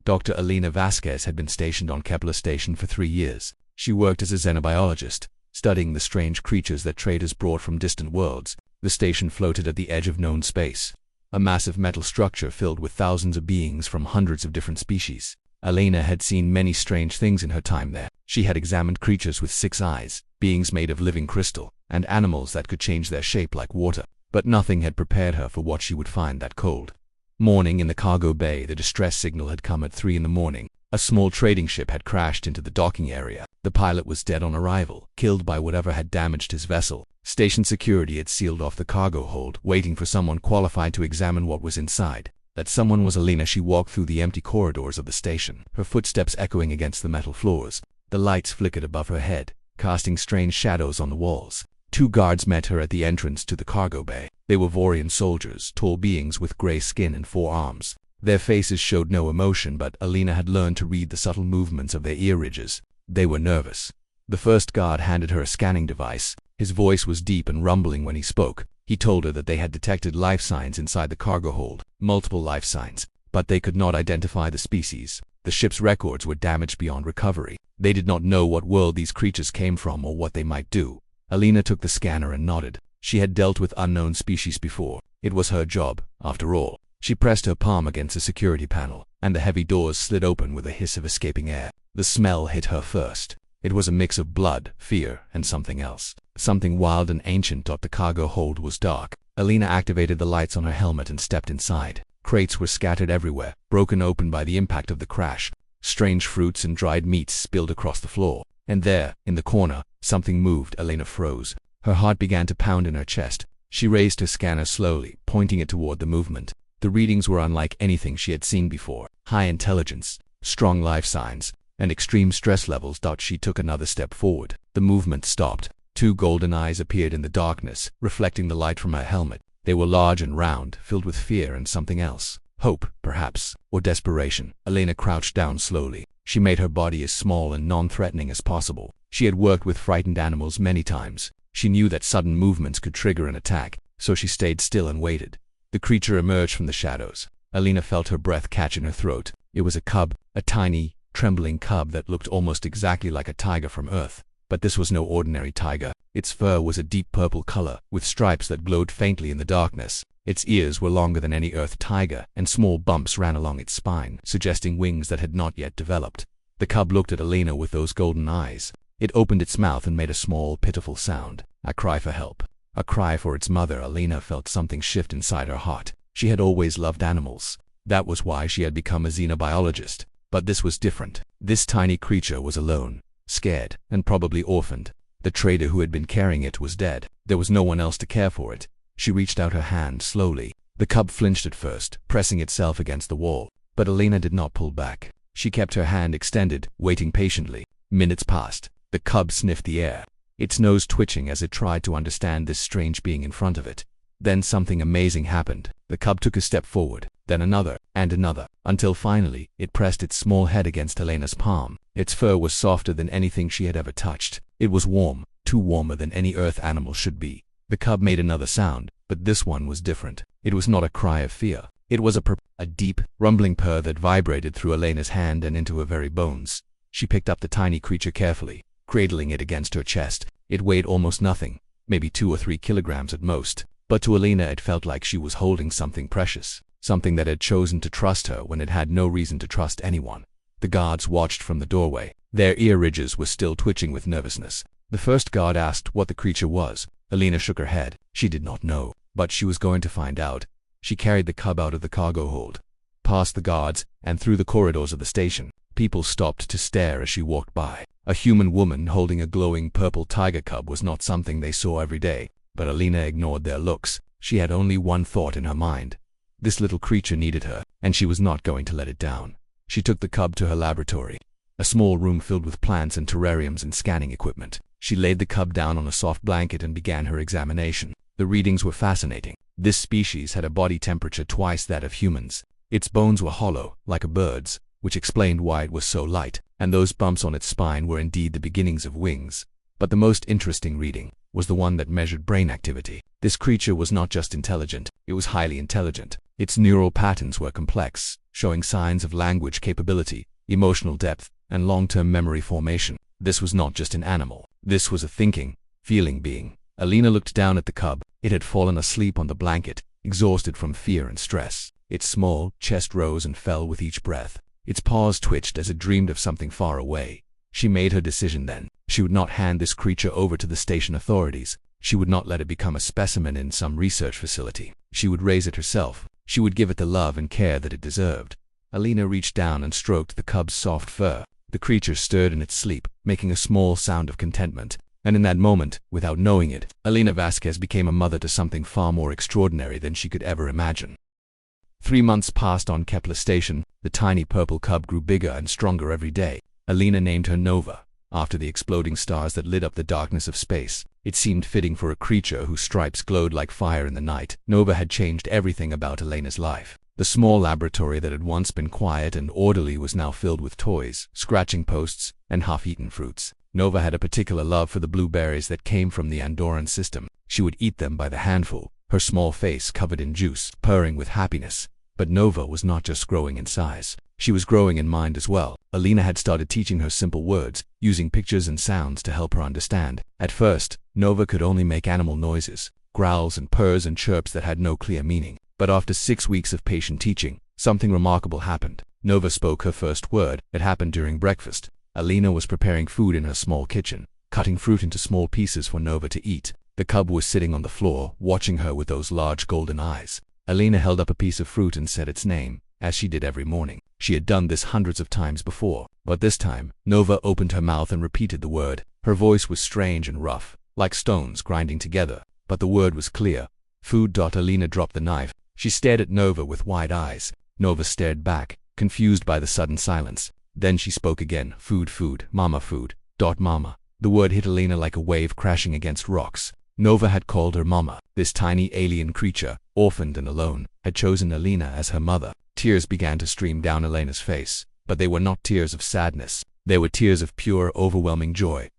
Dr. Elena Vasquez had been stationed on Kepler Station for 3 years. She worked as a xenobiologist, studying the strange creatures that traders brought from distant worlds. The station floated at the edge of known space, a massive metal structure filled with thousands of beings from hundreds of different species. Elena had seen many strange things in her time there. She had examined creatures with 6 eyes, beings made of living crystal, and animals that could change their shape like water. But nothing had prepared her for what she would find that cold morning in the cargo bay. The distress signal had come at 3 in the morning. A small trading ship had crashed into the docking area. The pilot was dead on arrival, killed by whatever had damaged his vessel. Station security had sealed off the cargo hold, waiting for someone qualified to examine what was inside. That someone was Elena. She walked through the empty corridors of the station, her footsteps echoing against the metal floors. The lights flickered above her head, casting strange shadows on the walls. 2 guards met her at the entrance to the cargo bay. They were Vorian soldiers, tall beings with gray skin and 4 arms. Their faces showed no emotion, but Elena had learned to read the subtle movements of their ear ridges. They were nervous. The first guard handed her a scanning device. His voice was deep and rumbling when he spoke. He told her that they had detected life signs inside the cargo hold, multiple life signs, but they could not identify the species. The ship's records were damaged beyond recovery. They did not know what world these creatures came from or what they might do. Elena took the scanner and nodded. She had dealt with unknown species before. It was her job, after all. She pressed her palm against the security panel, and the heavy doors slid open with a hiss of escaping air. The smell hit her first. It was a mix of blood, fear, and something else. Something wild and ancient. The cargo hold was dark. Elena activated the lights on her helmet and stepped inside. Crates were scattered everywhere, broken open by the impact of the crash. Strange fruits and dried meats spilled across the floor. And there, in the corner, something moved. Elena froze. Her heart began to pound in her chest. She raised her scanner slowly, pointing it toward the movement. The readings were unlike anything she had seen before. High intelligence, strong life signs, and extreme stress levels. She took another step forward. The movement stopped. 2 golden eyes appeared in the darkness, reflecting the light from her helmet. They were large and round, filled with fear and something else. Hope, perhaps, or desperation. Elena crouched down slowly. She made her body as small and non-threatening as possible. She had worked with frightened animals many times. She knew that sudden movements could trigger an attack, so she stayed still and waited. The creature emerged from the shadows. Elena felt her breath catch in her throat. It was a cub, a tiny, trembling cub that looked almost exactly like a tiger from Earth. But this was no ordinary tiger. Its fur was a deep purple color, with stripes that glowed faintly in the darkness. Its ears were longer than any Earth tiger, and small bumps ran along its spine, suggesting wings that had not yet developed. The cub looked at Elena with those golden eyes. It opened its mouth and made a small, pitiful sound. A cry for help. A cry for its mother. Elena felt something shift inside her heart. She had always loved animals. That was why she had become a xenobiologist. But this was different. This tiny creature was alone, scared, and probably orphaned. The trader who had been carrying it was dead. There was no one else to care for it. She reached out her hand slowly. The cub flinched at first, pressing itself against the wall. But Elena did not pull back. She kept her hand extended, waiting patiently. Minutes passed. The cub sniffed the air, its nose twitching as it tried to understand this strange being in front of it. Then something amazing happened. The cub took a step forward, then another, and another, until finally, it pressed its small head against Elena's palm. Its fur was softer than anything she had ever touched. It was warm, too warmer than any Earth animal should be. The cub made another sound, but this one was different. It was not a cry of fear. It was a deep, rumbling purr that vibrated through Elena's hand and into her very bones. She picked up the tiny creature carefully, cradling it against her chest. It weighed almost nothing, maybe 2 or 3 kilograms at most. But to Elena it felt like she was holding something precious, something that had chosen to trust her when it had no reason to trust anyone. The guards watched from the doorway. Their ear ridges were still twitching with nervousness. The first guard asked what the creature was. Elena shook her head. She did not know, but she was going to find out. She carried the cub out of the cargo hold, past the guards, and through the corridors of the station. People stopped to stare as she walked by. A human woman holding a glowing purple tiger cub was not something they saw every day, but Elena ignored their looks. She had only one thought in her mind. This little creature needed her, and she was not going to let it down. She took the cub to her laboratory, a small room filled with plants and terrariums and scanning equipment. She laid the cub down on a soft blanket and began her examination. The readings were fascinating. This species had a body temperature twice that of humans. Its bones were hollow, like a bird's, which explained why it was so light, and those bumps on its spine were indeed the beginnings of wings. But the most interesting reading was the one that measured brain activity. This creature was not just intelligent, it was highly intelligent. Its neural patterns were complex, showing signs of language capability, emotional depth, and long-term memory formation. This was not just an animal. This was a thinking, feeling being. Alina looked down at the cub. It had fallen asleep on the blanket, exhausted from fear and stress. Its small chest rose and fell with each breath. Its paws twitched as it dreamed of something far away. She made her decision then. She would not hand this creature over to the station authorities. She would not let it become a specimen in some research facility. She would raise it herself. She would give it the love and care that it deserved. Alina reached down and stroked the cub's soft fur. The creature stirred in its sleep, making a small sound of contentment. And in that moment, without knowing it, Alina Vasquez became a mother to something far more extraordinary than she could ever imagine. 3 months passed on Kepler Station. The tiny purple cub grew bigger and stronger every day. Alina named her Nova, after the exploding stars that lit up the darkness of space. It seemed fitting for a creature whose stripes glowed like fire in the night. Nova had changed everything about Elena's life. The small laboratory that had once been quiet and orderly was now filled with toys, scratching posts, and half-eaten fruits. Nova had a particular love for the blueberries that came from the Andorran system. She would eat them by the handful, her small face covered in juice, purring with happiness. But Nova was not just growing in size. She was growing in mind as well. Alina had started teaching her simple words, using pictures and sounds to help her understand. At first, Nova could only make animal noises, growls and purrs and chirps that had no clear meaning. But after 6 weeks of patient teaching, something remarkable happened. Nova spoke her first word. It happened during breakfast. Alina was preparing food in her small kitchen, cutting fruit into small pieces for Nova to eat. The cub was sitting on the floor, watching her with those large golden eyes. Alina held up a piece of fruit and said its name, as she did every morning. She had done this hundreds of times before, but this time, Nova opened her mouth and repeated the word. Her voice was strange and rough, like stones grinding together, but the word was clear. Food. Alina dropped the knife. She stared at Nova with wide eyes. Nova stared back, confused by the sudden silence. Then she spoke again. Food, food, mama, food. Mama. The word hit Alina like a wave crashing against rocks. Nova had called her mama. This tiny alien creature, orphaned and alone, had chosen Alina as her mother. Tears began to stream down Alina's face, but they were not tears of sadness. They were tears of pure, overwhelming joy.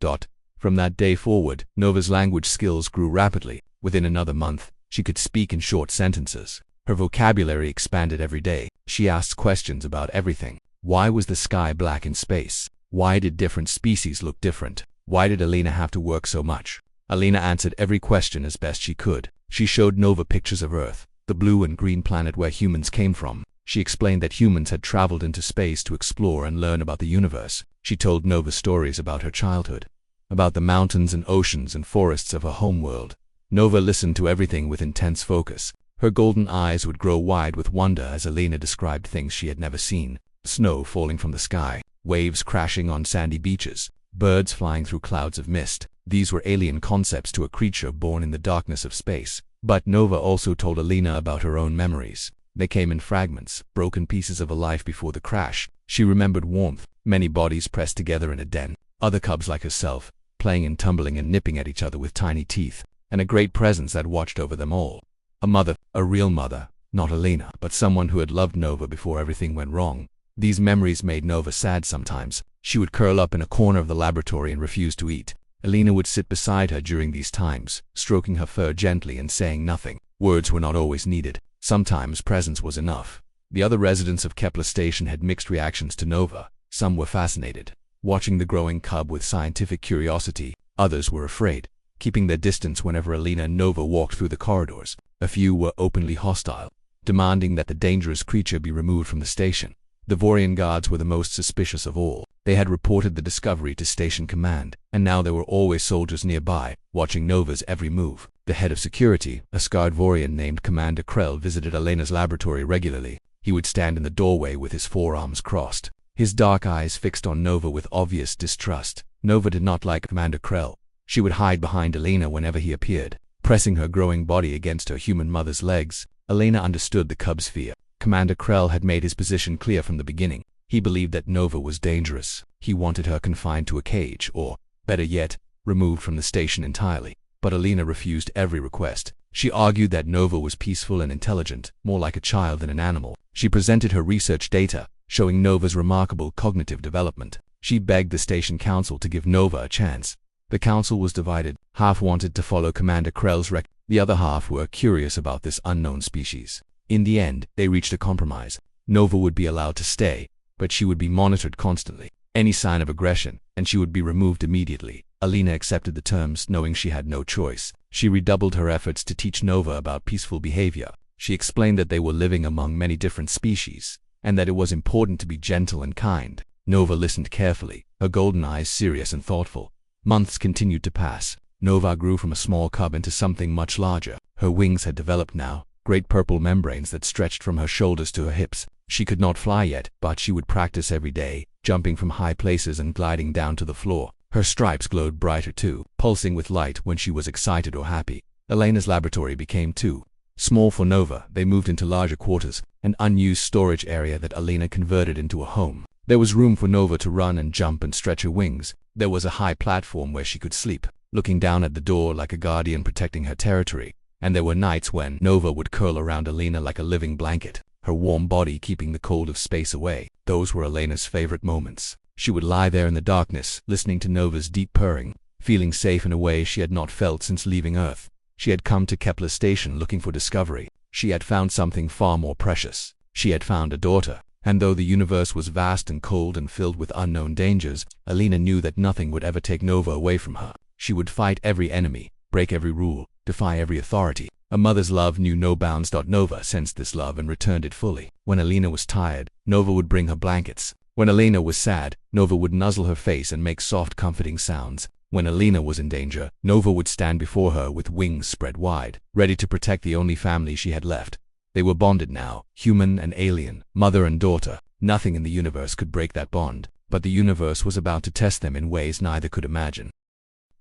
From that day forward, Nova's language skills grew rapidly. Within another month, she could speak in short sentences. Her vocabulary expanded every day. She asked questions about everything. Why was the sky black in space? Why did different species look different? Why did Alina have to work so much? Alina answered every question as best she could. She showed Nova pictures of Earth, the blue and green planet where humans came from. She explained that humans had traveled into space to explore and learn about the universe. She told Nova stories about her childhood, about the mountains and oceans and forests of her homeworld. Nova listened to everything with intense focus. Her golden eyes would grow wide with wonder as Alina described things she had never seen. Snow falling from the sky, waves crashing on sandy beaches, birds flying through clouds of mist. These were alien concepts to a creature born in the darkness of space. But Nova also told Alina about her own memories. They came in fragments, broken pieces of a life before the crash. She remembered warmth, many bodies pressed together in a den, other cubs like herself, playing and tumbling and nipping at each other with tiny teeth, and a great presence that watched over them all. A mother, a real mother, not Alina, but someone who had loved Nova before everything went wrong. These memories made Nova sad sometimes. She would curl up in a corner of the laboratory and refuse to eat. Alina would sit beside her during these times, stroking her fur gently and saying nothing. Words were not always needed. Sometimes presence was enough. The other residents of Kepler Station had mixed reactions to Nova. Some were fascinated, watching the growing cub with scientific curiosity. Others were afraid, keeping their distance whenever Alina and Nova walked through the corridors. A few were openly hostile, demanding that the dangerous creature be removed from the station. The Vorian guards were the most suspicious of all. They had reported the discovery to Station Command, and now there were always soldiers nearby, watching Nova's every move. The head of security, a scarred Vorian named Commander Krell, visited Alina's laboratory regularly. He would stand in the doorway with his forearms crossed, his dark eyes fixed on Nova with obvious distrust. Nova did not like Commander Krell. She would hide behind Alina whenever he appeared, pressing her growing body against her human mother's legs. Alina understood the cub's fear. Commander Krell had made his position clear from the beginning. He believed that Nova was dangerous. He wanted her confined to a cage, or, better yet, removed from the station entirely. But Alina refused every request. She argued that Nova was peaceful and intelligent, more like a child than an animal. She presented her research data, showing Nova's remarkable cognitive development. She begged the station council to give Nova a chance. The council was divided. Half wanted to follow Commander Krell's rec. The other half were curious about this unknown species. In the end, they reached a compromise. Nova would be allowed to stay, but she would be monitored constantly. Any sign of aggression, and she would be removed immediately. Alina accepted the terms, knowing she had no choice. She redoubled her efforts to teach Nova about peaceful behavior. She explained that they were living among many different species, and that it was important to be gentle and kind. Nova listened carefully, her golden eyes serious and thoughtful. Months continued to pass. Nova grew from a small cub into something much larger. Her wings had developed now, great purple membranes that stretched from her shoulders to her hips. She could not fly yet, but she would practice every day, jumping from high places and gliding down to the floor. Her stripes glowed brighter too, pulsing with light when she was excited or happy. Elena's laboratory became too small for Nova. They moved into larger quarters, an unused storage area that Alina converted into a home. There was room for Nova to run and jump and stretch her wings. There was a high platform where she could sleep, looking down at the door like a guardian protecting her territory. And there were nights when Nova would curl around Alina like a living blanket, her warm body keeping the cold of space away. Those were Elena's favorite moments. She would lie there in the darkness, listening to Nova's deep purring, feeling safe in a way she had not felt since leaving Earth. She had come to Kepler Station looking for discovery. She had found something far more precious. She had found a daughter. And though the universe was vast and cold and filled with unknown dangers, Alina knew that nothing would ever take Nova away from her. She would fight every enemy, break every rule, defy every authority. A mother's love knew no bounds. Nova sensed this love and returned it fully. When Alina was tired, Nova would bring her blankets. When Alina was sad, Nova would nuzzle her face and make soft, comforting sounds. When Alina was in danger, Nova would stand before her with wings spread wide, ready to protect the only family she had left. They were bonded now, human and alien, mother and daughter. Nothing in the universe could break that bond, but the universe was about to test them in ways neither could imagine.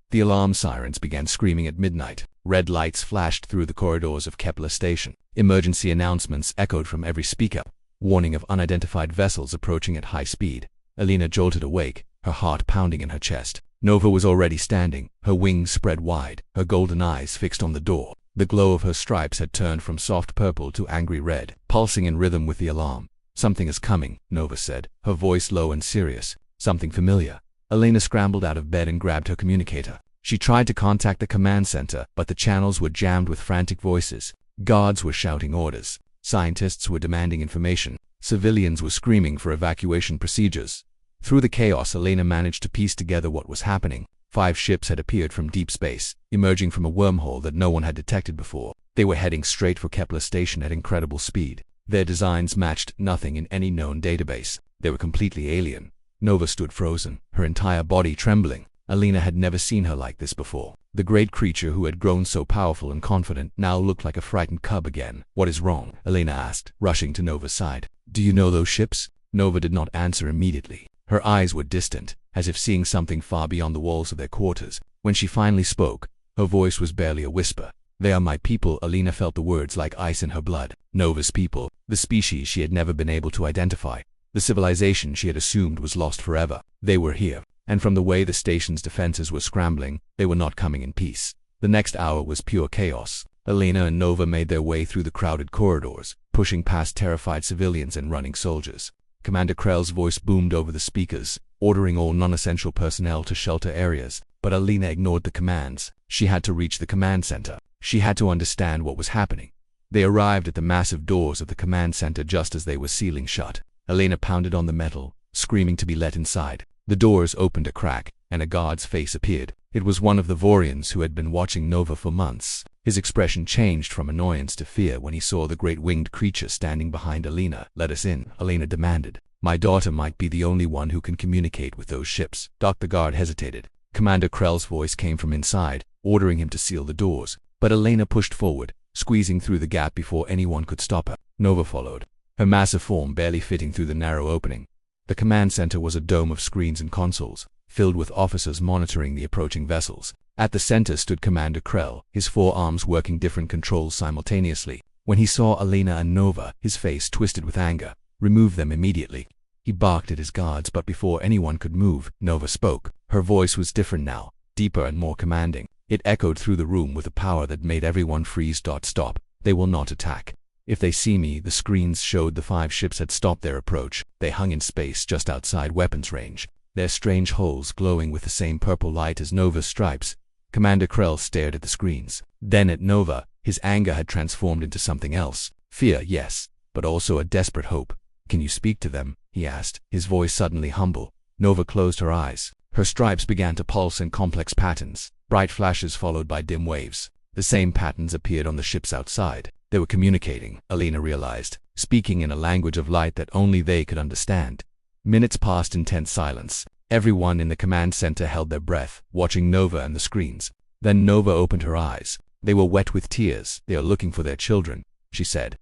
The alarm sirens began screaming at midnight. Red lights flashed through the corridors of Kepler Station. Emergency announcements echoed from every speaker, warning of unidentified vessels approaching at high speed. Alina jolted awake, her heart pounding in her chest. Nova was already standing, her wings spread wide, her golden eyes fixed on the door. The glow of her stripes had turned from soft purple to angry red, pulsing in rhythm with the alarm. "Something is coming," Nova said, her voice low and serious. "Something familiar." Alina scrambled out of bed and grabbed her communicator. She tried to contact the command center, but the channels were jammed with frantic voices. Guards were shouting orders. Scientists were demanding information. Civilians were screaming for evacuation procedures. Through the chaos, Alina managed to piece together what was happening. 5 ships had appeared from deep space, emerging from a wormhole that no one had detected before. They were heading straight for Kepler Station at incredible speed. Their designs matched nothing in any known database. They were completely alien. Nova stood frozen, her entire body trembling. Alina had never seen her like this before. The great creature who had grown so powerful and confident now looked like a frightened cub again. "What is wrong?" Alina asked, rushing to Nova's side. "Do you know those ships?" Nova did not answer immediately. Her eyes were distant, as if seeing something far beyond the walls of their quarters. When she finally spoke, her voice was barely a whisper. "They are my people." Alina felt the words like ice in her blood. Nova's people, the species she had never been able to identify. The civilization she had assumed was lost forever. They were here, and from the way the station's defenses were scrambling, they were not coming in peace. The next hour was pure chaos. Alina and Nova made their way through the crowded corridors, pushing past terrified civilians and running soldiers. Commander Krell's voice boomed over the speakers, ordering all non-essential personnel to shelter areas, but Alina ignored the commands. She had to reach the command center. She had to understand what was happening. They arrived at the massive doors of the command center just as they were sealing shut. Alina pounded on the metal, screaming to be let inside. The doors opened a crack, and a guard's face appeared. It was one of the Vorians who had been watching Nova for months. His expression changed from annoyance to fear when he saw the great winged creature standing behind Alina. "Let us in," Alina demanded. "My daughter might be the only one who can communicate with those ships." The guard hesitated. Commander Krell's voice came from inside, ordering him to seal the doors. But Alina pushed forward, squeezing through the gap before anyone could stop her. Nova followed, her massive form barely fitting through the narrow opening. The command center was a dome of screens and consoles, filled with officers monitoring the approaching vessels. At the center stood Commander Krell, his 4 arms working different controls simultaneously. When he saw Alina and Nova, his face twisted with anger. "Remove them immediately." He barked at his guards, but before anyone could move, Nova spoke. Her voice was different now, deeper and more commanding. It echoed through the room with a power that made everyone freeze. "Stop. They will not attack. If they see me." The screens showed the 5 ships had stopped their approach. They hung in space just outside weapons range, their strange hulls glowing with the same purple light as Nova's stripes. Commander Krell stared at the screens, then at Nova. His anger had transformed into something else. Fear, yes, but also a desperate hope. "Can you speak to them?" he asked, his voice suddenly humble. Nova closed her eyes. Her stripes began to pulse in complex patterns, bright flashes followed by dim waves. The same patterns appeared on the ships outside. They were communicating, Alina realized, speaking in a language of light that only they could understand. Minutes passed in tense silence. Everyone in the command center held their breath, watching Nova and the screens. Then Nova opened her eyes. They were wet with tears. "They are looking for their children," she said.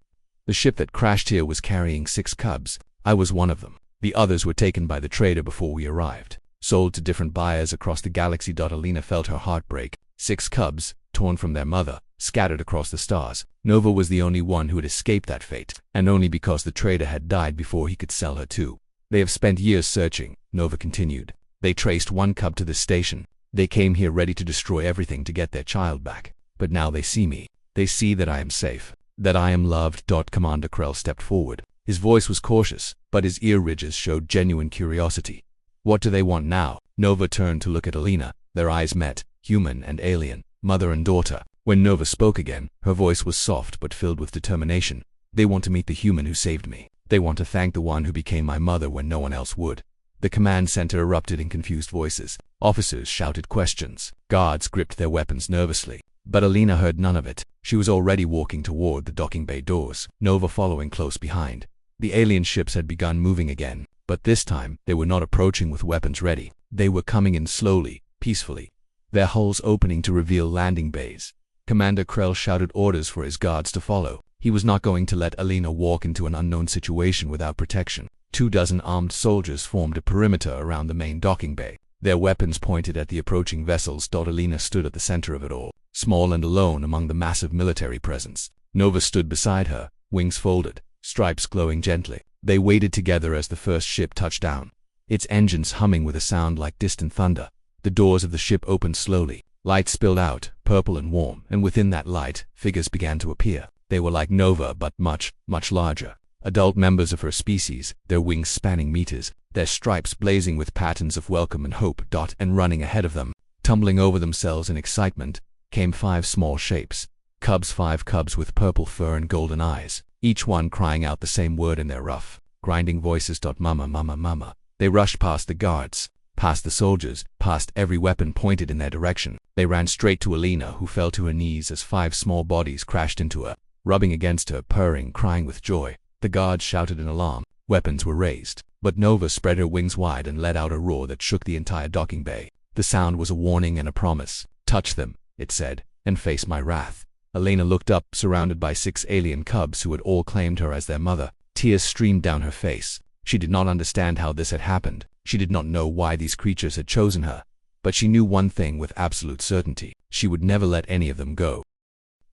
"The ship that crashed here was carrying 6 cubs. I was one of them. The others were taken by the trader before we arrived, sold to different buyers across the galaxy." Alina felt her heart break. 6 cubs, torn from their mother, scattered across the stars. Nova was the only one who had escaped that fate, and only because the trader had died before he could sell her too. "They have spent years searching," Nova continued. "They traced 1 cub to this station. They came here ready to destroy everything to get their child back. But now they see me. They see that I am safe, that I am loved." Commander Krell stepped forward. His voice was cautious, but his ear ridges showed genuine curiosity. "What do they want now?" Nova turned to look at Alina. Their eyes met, human and alien, mother and daughter. When Nova spoke again, her voice was soft but filled with determination. "They want to meet the human who saved me. They want to thank the one who became my mother when no one else would." The command center erupted in confused voices. Officers shouted questions. Guards gripped their weapons nervously. But Alina heard none of it. She was already walking toward the docking bay doors, Nova following close behind. The alien ships had begun moving again, but this time they were not approaching with weapons ready. They were coming in slowly, peacefully, their hulls opening to reveal landing bays. Commander Krell shouted orders for his guards to follow. He was not going to let Alina walk into an unknown situation without protection. 24 armed soldiers formed a perimeter around the main docking bay, their weapons pointed at the approaching vessels. Alina stood at the center of it all, small and alone among the massive military presence. Nova stood beside her, wings folded, stripes glowing gently. They waited together as the first ship touched down, its engines humming with a sound like distant thunder. The doors of the ship opened slowly. Light spilled out, purple and warm, and within that light, figures began to appear. They were like Nova, but much, much larger. Adult members of her species, their wings spanning meters, their stripes blazing with patterns of welcome and hope. And running ahead of them, tumbling over themselves in excitement, came 5 small shapes. Cubs, 5 cubs with purple fur and golden eyes, each one crying out the same word in their rough, grinding voices. "Mama, mama, mama." They rushed past the guards, past the soldiers, past every weapon pointed in their direction. They ran straight to Alina, who fell to her knees as 5 small bodies crashed into her, rubbing against her, purring, crying with joy. The guards shouted in alarm. Weapons were raised, but Nova spread her wings wide and let out a roar that shook the entire docking bay. The sound was a warning and a promise. "Touch them," it said, "and face my wrath." Alina looked up, surrounded by 6 alien cubs who had all claimed her as their mother. Tears streamed down her face. She did not understand how this had happened. She did not know why these creatures had chosen her. But she knew one thing with absolute certainty. She would never let any of them go.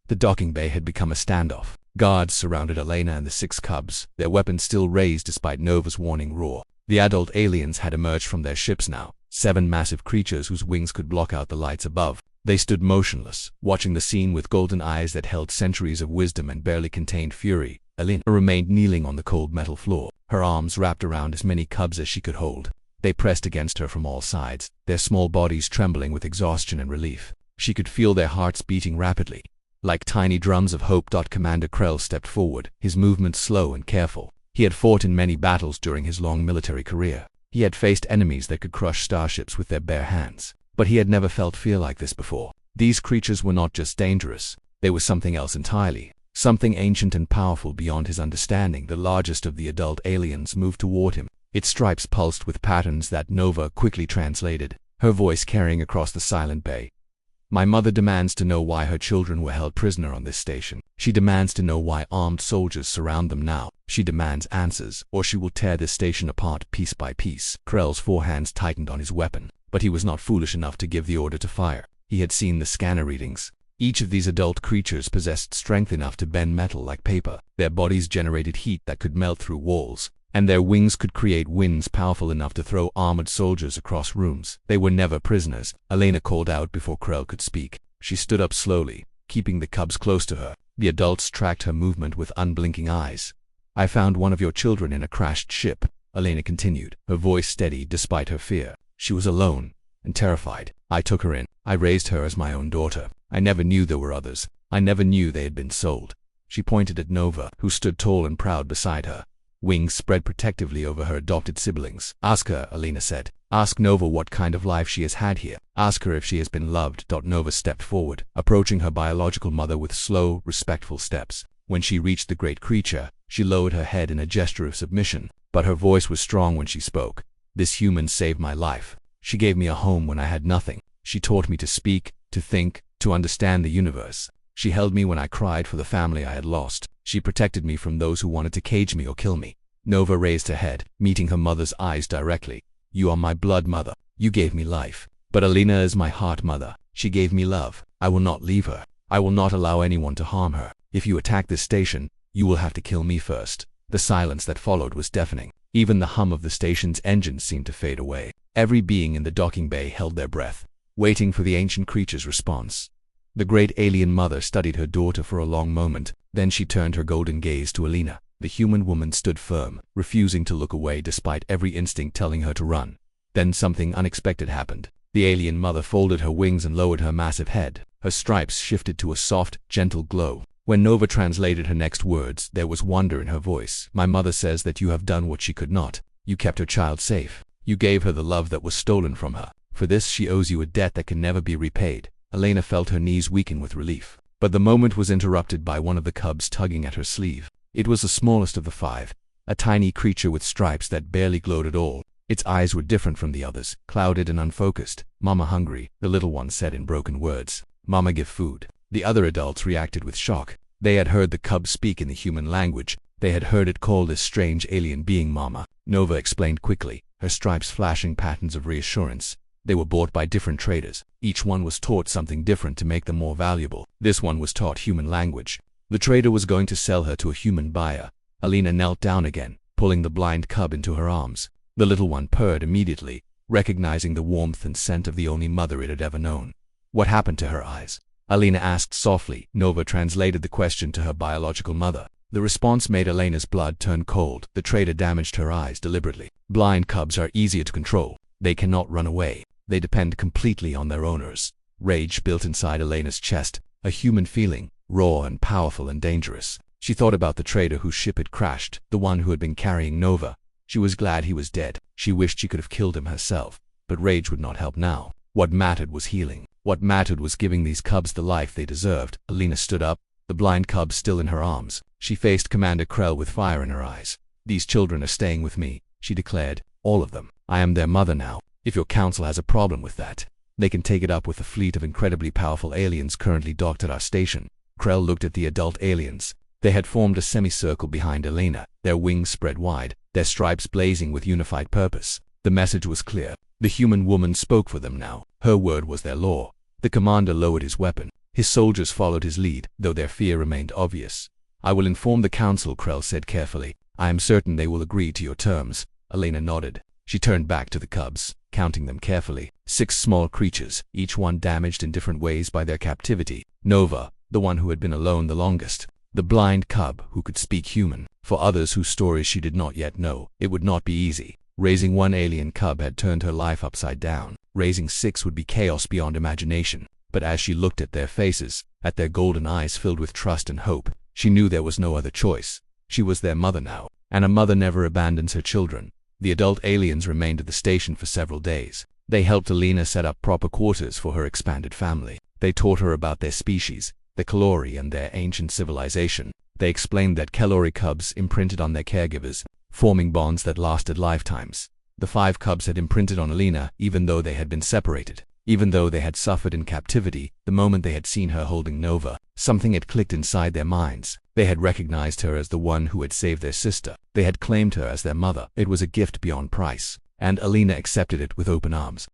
The docking bay had become a standoff. Guards surrounded Alina and the 6 cubs, their weapons still raised despite Nova's warning roar. The adult aliens had emerged from their ships now, 7 massive creatures whose wings could block out the lights above. They stood motionless, watching the scene with golden eyes that held centuries of wisdom and barely contained fury. Alina remained kneeling on the cold metal floor, her arms wrapped around as many cubs as she could hold. They pressed against her from all sides, their small bodies trembling with exhaustion and relief. She could feel their hearts beating rapidly, like tiny drums of hope. Commander Krell stepped forward, his movements slow and careful. He had fought in many battles during his long military career. He had faced enemies that could crush starships with their bare hands. But he had never felt fear like this before. These creatures were not just dangerous. They were something else entirely. Something ancient and powerful beyond his understanding. The largest of the adult aliens moved toward him. Its stripes pulsed with patterns that Nova quickly translated, her voice carrying across the silent bay. "My mother demands to know why her children were held prisoner on this station. She demands to know why armed soldiers surround them now. She demands answers, or she will tear this station apart piece by piece." Krell's 4 hands tightened on his weapon, but he was not foolish enough to give the order to fire. He had seen the scanner readings. Each of these adult creatures possessed strength enough to bend metal like paper. Their bodies generated heat that could melt through walls, and their wings could create winds powerful enough to throw armored soldiers across rooms. They were never prisoners, Alina called out before Krell could speak. She stood up slowly, keeping the cubs close to her. The adults tracked her movement with unblinking eyes. "I found one of your children in a crashed ship," Alina continued, her voice steady despite her fear. "She was alone. and terrified. I took her in. I raised her as my own daughter. I never knew there were others. I never knew they had been sold. She pointed at Nova, who stood tall and proud beside her, wings spread protectively over her adopted siblings. Ask her, Alina said. Ask Nova what kind of life she has had here. Ask her if she has been loved. Nova stepped forward, approaching her biological mother with slow, respectful steps. When she reached the great creature, she lowered her head in a gesture of submission, but her voice was strong when she spoke. This human saved my life. She gave me a home when I had nothing. She taught me to speak, to think, to understand the universe. She held me when I cried for the family I had lost. She protected me from those who wanted to cage me or kill me. Nova raised her head, meeting her mother's eyes directly. You are my blood mother. You gave me life. But Alina is my heart mother. She gave me love. I will not leave her. I will not allow anyone to harm her. If you attack this station, you will have to kill me first. The silence that followed was deafening. Even the hum of the station's engines seemed to fade away. Every being in the docking bay held their breath, waiting for the ancient creature's response. The great alien mother studied her daughter for a long moment, then she turned her golden gaze to Alina. The human woman stood firm, refusing to look away despite every instinct telling her to run. Then something unexpected happened. The alien mother folded her wings and lowered her massive head. Her stripes shifted to a soft, gentle glow. When Nova translated her next words, there was wonder in her voice. My mother says that you have done what she could not. You kept her child safe. You gave her the love that was stolen from her. For this she owes you a debt that can never be repaid. Alina felt her knees weaken with relief. But the moment was interrupted by one of the cubs tugging at her sleeve. It was the smallest of the five, a tiny creature with stripes that barely glowed at all. Its eyes were different from the others, clouded and unfocused. Mama hungry, the little one said in broken words. Mama give food. The other adults reacted with shock. They had heard the cub speak in the human language. They had heard it call this strange alien being Mama. Nova explained quickly, her stripes flashing patterns of reassurance. They were bought by different traders. Each one was taught something different to make them more valuable. This one was taught human language. The trader was going to sell her to a human buyer. Alina knelt down again, pulling the blind cub into her arms. The little one purred immediately, recognizing the warmth and scent of the only mother it had ever known. What happened to her eyes? Alina asked softly. Nova translated the question to her biological mother. The response made Alina's blood turn cold. The trader damaged her eyes deliberately. Blind cubs are easier to control. They cannot run away. They depend completely on their owners. Rage built inside Alina's chest, a human feeling, raw and powerful and dangerous. She thought about the trader whose ship had crashed, the one who had been carrying Nova. She was glad he was dead. She wished she could have killed him herself. But rage would not help now. What mattered was healing. What mattered was giving these cubs the life they deserved. Alina stood up, the blind cub still in her arms. She faced Commander Krell with fire in her eyes. These children are staying with me, she declared. All of them. I am their mother now. If your council has a problem with that, they can take it up with the fleet of incredibly powerful aliens currently docked at our station. Krell looked at the adult aliens. They had formed a semicircle behind Alina, their wings spread wide, their stripes blazing with unified purpose. The message was clear. The human woman spoke for them now. Her word was their law. The commander lowered his weapon. His soldiers followed his lead, though their fear remained obvious. I will inform the council, Krell said carefully. I am certain they will agree to your terms. Alina nodded. She turned back to the cubs, counting them carefully. 6 small creatures, each one damaged in different ways by their captivity. Nova, the one who had been alone the longest. The blind cub who could speak human. For others whose stories she did not yet know, it would not be easy. Raising one alien cub had turned her life upside down. Raising 6 would be chaos beyond imagination. But as she looked at their faces, at their golden eyes filled with trust and hope, she knew there was no other choice. She was their mother now, and a mother never abandons her children. The adult aliens remained at the station for several days. They helped Alina set up proper quarters for her expanded family. They taught her about their species, the Kalori and their ancient civilization. They explained that Kalori cubs imprinted on their caregivers, forming bonds that lasted lifetimes. The 5 cubs had imprinted on Alina even though they had been separated. Even though they had suffered in captivity, the moment they had seen her holding Nova, something had clicked inside their minds. They had recognized her as the one who had saved their sister. They had claimed her as their mother. It was a gift beyond price, and Alina accepted it with open arms.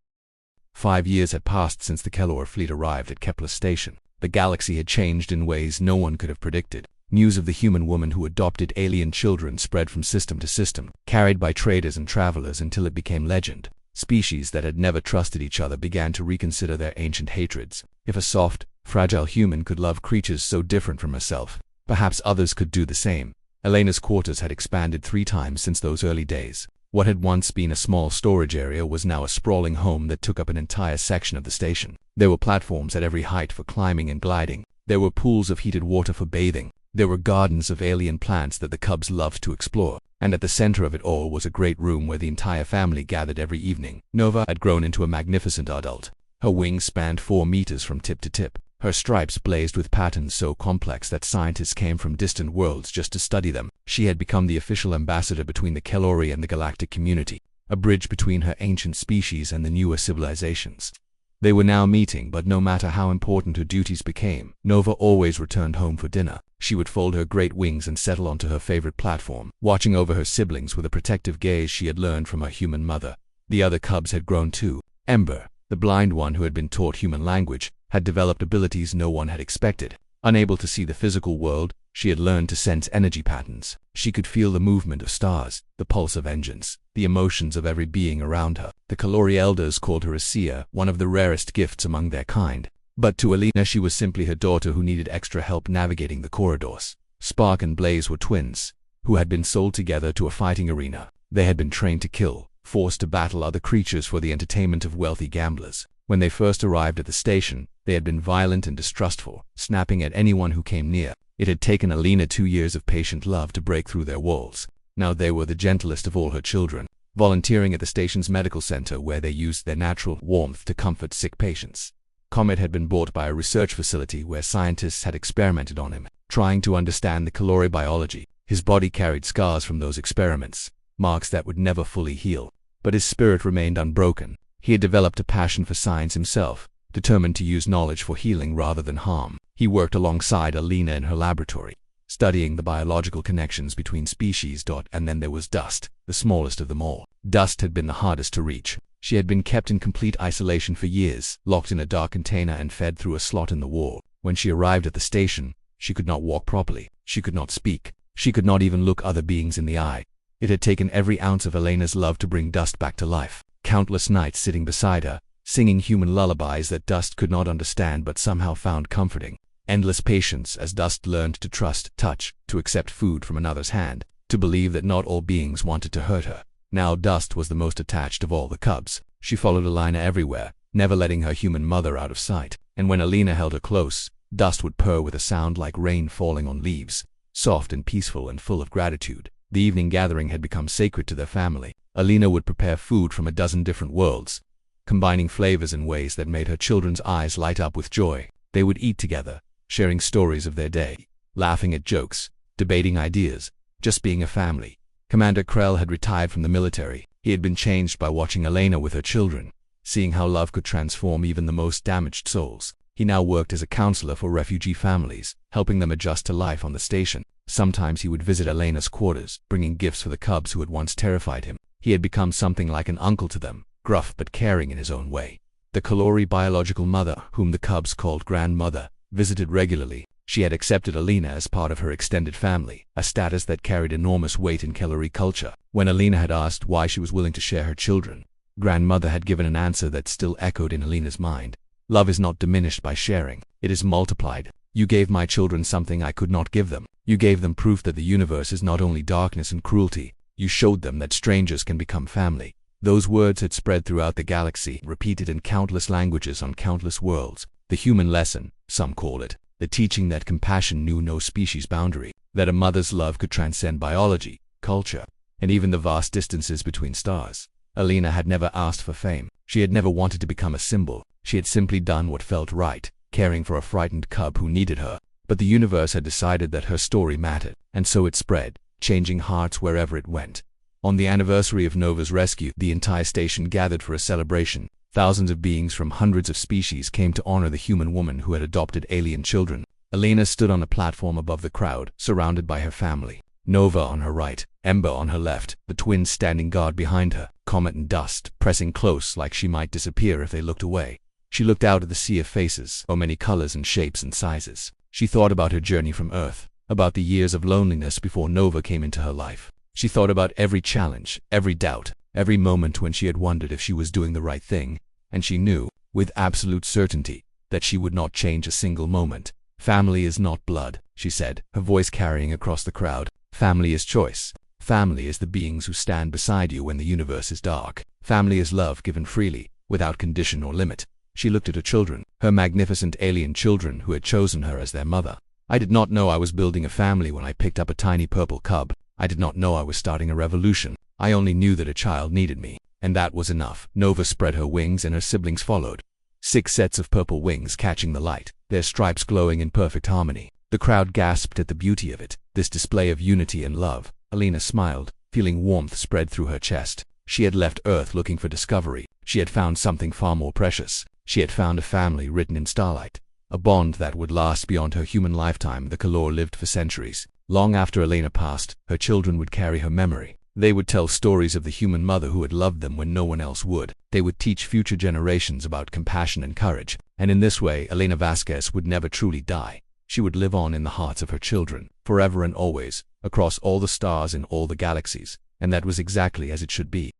5 years had passed since the Kelor fleet arrived at Kepler Station. The galaxy had changed in ways no one could have predicted. News of the human woman who adopted alien children spread from system to system, carried by traders and travelers until it became legend. Species that had never trusted each other began to reconsider their ancient hatreds. If a soft, fragile human could love creatures so different from herself, perhaps others could do the same. Alina's quarters had expanded 3 times since those early days. What had once been a small storage area was now a sprawling home that took up an entire section of the station. There were platforms at every height for climbing and gliding. There were pools of heated water for bathing. There were gardens of alien plants that the cubs loved to explore. And at the center of it all was a great room where the entire family gathered every evening. Nova had grown into a magnificent adult. Her wings spanned 4 meters from tip to tip. Her stripes blazed with patterns so complex that scientists came from distant worlds just to study them. She had become the official ambassador between the Kelori and the galactic community, a bridge between her ancient species and the newer civilizations. They were now meeting, but no matter how important her duties became, Nova always returned home for dinner. She would fold her great wings and settle onto her favorite platform, watching over her siblings with a protective gaze she had learned from her human mother. The other cubs had grown too. Ember, the blind one who had been taught human language, had developed abilities no one had expected. Unable to see the physical world, she had learned to sense energy patterns. She could feel the movement of stars, the pulse of engines, the emotions of every being around her. The Kelori elders called her a seer, one of the rarest gifts among their kind. But to Alina, she was simply her daughter who needed extra help navigating the corridors. Spark and Blaze were twins, who had been sold together to a fighting arena. They had been trained to kill, forced to battle other creatures for the entertainment of wealthy gamblers. When they first arrived at the station, they had been violent and distrustful, snapping at anyone who came near. It had taken Alina 2 years of patient love to break through their walls. Now they were the gentlest of all her children, volunteering at the station's medical center where they used their natural warmth to comfort sick patients. Comet had been bought by a research facility where scientists had experimented on him, trying to understand the Kelori biology. His body carried scars from those experiments, marks that would never fully heal. But his spirit remained unbroken. He had developed a passion for science himself, determined to use knowledge for healing rather than harm. He worked alongside Alina in her laboratory, studying the biological connections between species. And then there was Dust, the smallest of them all. Dust had been the hardest to reach. She had been kept in complete isolation for years, locked in a dark container and fed through a slot in the wall. When she arrived at the station, she could not walk properly. She could not speak. She could not even look other beings in the eye. It had taken every ounce of Elena's love to bring Dust back to life. Countless nights sitting beside her, singing human lullabies that Dust could not understand but somehow found comforting. Endless patience as Dust learned to trust touch, to accept food from another's hand, to believe that not all beings wanted to hurt her. Now Dust was the most attached of all the cubs. She followed Alina everywhere, never letting her human mother out of sight. And when Alina held her close, Dust would purr with a sound like rain falling on leaves, soft and peaceful and full of gratitude. The evening gathering had become sacred to their family. Alina would prepare food from a dozen different worlds, combining flavors in ways that made her children's eyes light up with joy. They would eat together, sharing stories of their day, laughing at jokes, debating ideas, just being a family. Commander Krell had retired from the military. He had been changed by watching Alina with her children, seeing how love could transform even the most damaged souls. He now worked as a counselor for refugee families, helping them adjust to life on the station. Sometimes he would visit Elena's quarters, bringing gifts for the cubs who had once terrified him. He had become something like an uncle to them, gruff but caring in his own way. The Kelori biological mother, whom the cubs called grandmother, visited regularly. She had accepted Alina as part of her extended family, a status that carried enormous weight in Kelori culture. When Alina had asked why she was willing to share her children, grandmother had given an answer that still echoed in Alina's mind. Love is not diminished by sharing, it is multiplied. You gave my children something I could not give them. You gave them proof that the universe is not only darkness and cruelty. You showed them that strangers can become family. Those words had spread throughout the galaxy, repeated in countless languages on countless worlds. The human lesson, some call it, the teaching that compassion knew no species boundary, that a mother's love could transcend biology, culture, and even the vast distances between stars. Alina had never asked for fame. She had never wanted to become a symbol. She had simply done what felt right, caring for a frightened cub who needed her. But the universe had decided that her story mattered, and so it spread, changing hearts wherever it went. On the anniversary of Nova's rescue, the entire station gathered for a celebration. Thousands of beings from hundreds of species came to honor the human woman who had adopted alien children. Alina stood on a platform above the crowd, surrounded by her family. Nova on her right, Ember on her left, the twins standing guard behind her, Comet and Dust pressing close like she might disappear if they looked away. She looked out at the sea of faces, so many colors and shapes and sizes. She thought about her journey from Earth, about the years of loneliness before Nova came into her life. She thought about every challenge, every doubt, every moment when she had wondered if she was doing the right thing, and she knew, with absolute certainty, that she would not change a single moment. Family is not blood, she said, her voice carrying across the crowd. Family is choice. Family is the beings who stand beside you when the universe is dark. Family is love given freely, without condition or limit. She looked at her children, her magnificent alien children who had chosen her as their mother. I did not know I was building a family when I picked up a tiny purple cub. I did not know I was starting a revolution. I only knew that a child needed me, and that was enough. Nova spread her wings and her siblings followed. 6 sets of purple wings catching the light, their stripes glowing in perfect harmony. The crowd gasped at the beauty of it, this display of unity and love. Elena smiled, feeling warmth spread through her chest. She had left Earth looking for discovery. She had found something far more precious. She had found a family written in starlight. A bond that would last beyond her human lifetime. The Kalor lived for centuries. Long after Elena passed, her children would carry her memory. They would tell stories of the human mother who had loved them when no one else would. They would teach future generations about compassion and courage. And in this way, Elena Vasquez would never truly die. She would live on in the hearts of her children, forever and always, across all the stars in all the galaxies. And that was exactly as it should be.